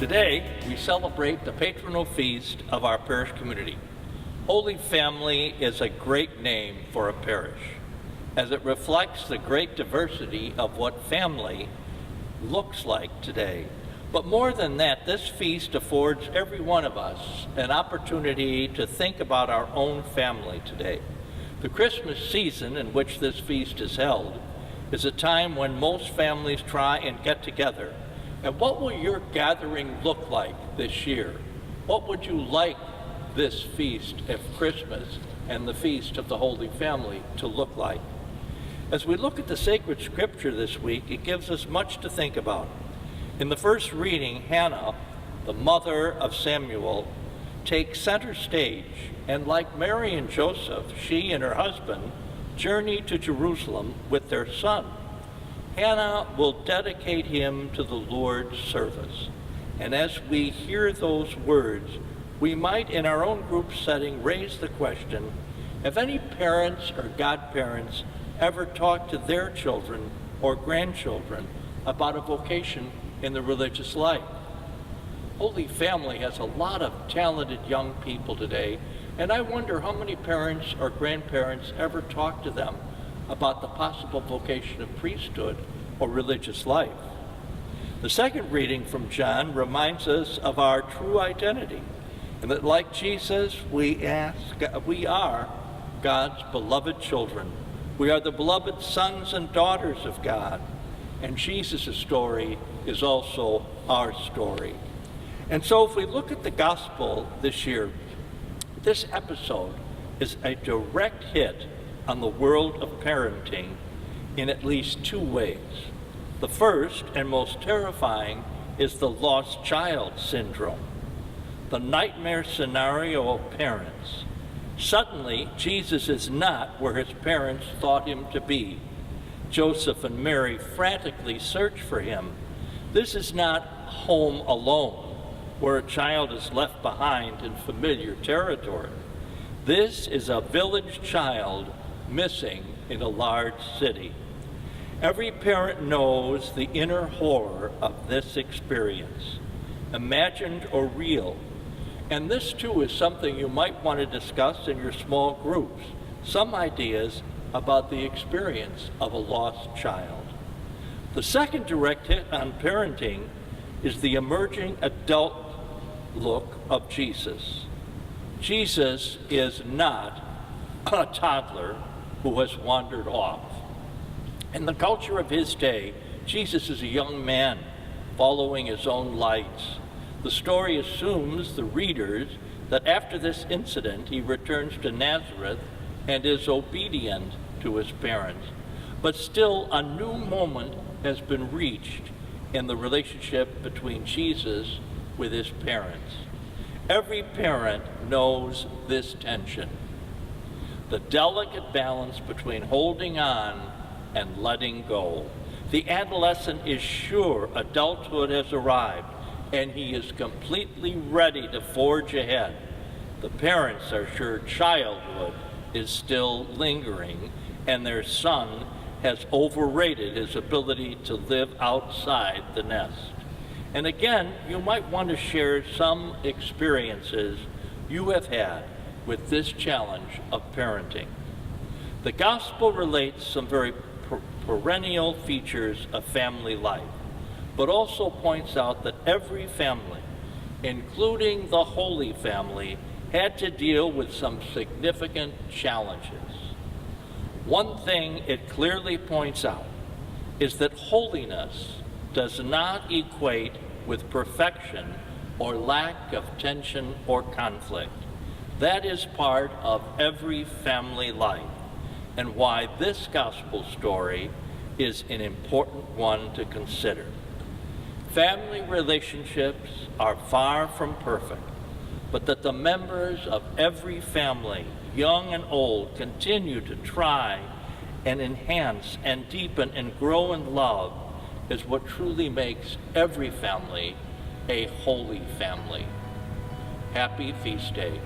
Today, we celebrate the patronal feast of our parish community. Holy Family is a great name for a parish, as it reflects the great diversity of what family looks like today. But more than that, this feast affords every one of us an opportunity to think about our own family today. The Christmas season in which this feast is held is a time when most families try and get together. And what will your gathering look like this year? What would you like this feast of Christmas and the Feast of the Holy Family to look like? As we look at the sacred scripture this week, it gives us much to think about. In the first reading, Hannah, the mother of Samuel, takes center stage, and like Mary and Joseph, she and her husband journey to Jerusalem with their son. Hannah will dedicate him to the Lord's service. And as we hear those words, we might, in our own group setting, raise the question, have any parents or godparents ever talked to their children or grandchildren about a vocation in the religious life? Holy Family has a lot of talented young people today, and I wonder how many parents or grandparents ever talk to them about the possible vocation of priesthood or religious life. The second reading from John reminds us of our true identity, and that like Jesus, we are God's beloved children. We are the beloved sons and daughters of God, and Jesus' story is also our story. And so if we look at the gospel this year, this episode is a direct hit on the world of parenting in at least two ways. The first and most terrifying is the lost child syndrome, the nightmare scenario of parents. Suddenly, Jesus is not where his parents thought him to be. Joseph and Mary frantically search for him. This is not Home Alone, where a child is left behind in familiar territory. This is a village child missing in a large city. Every parent knows the inner horror of this experience, imagined or real. And this too is something you might want to discuss in your small groups, some ideas about the experience of a lost child. The second direct hit on parenting is the emerging adult look of Jesus. Jesus is not a toddler who has wandered off. In the culture of his day, Jesus is a young man following his own lights. The story assumes the readers that after this incident, he returns to Nazareth and is obedient to his parents. But still, a new moment has been reached in the relationship between Jesus with his parents. Every parent knows this tension, the delicate balance between holding on and letting go. The adolescent is sure adulthood has arrived, and he is completely ready to forge ahead. The parents are sure childhood is still lingering, and their son has overrated his ability to live outside the nest. And again, you might want to share some experiences you have had with this challenge of parenting. The gospel relates some very perennial features of family life, but also points out that every family, including the Holy Family, had to deal with some significant challenges. One thing it clearly points out is that holiness does not equate with perfection or lack of tension or conflict. That is part of every family life, and why this gospel story is an important one to consider. Family relationships are far from perfect, but that the members of every family, young and old, continue to try and enhance and deepen and grow in love is what truly makes every family a holy family. Happy Feast Day.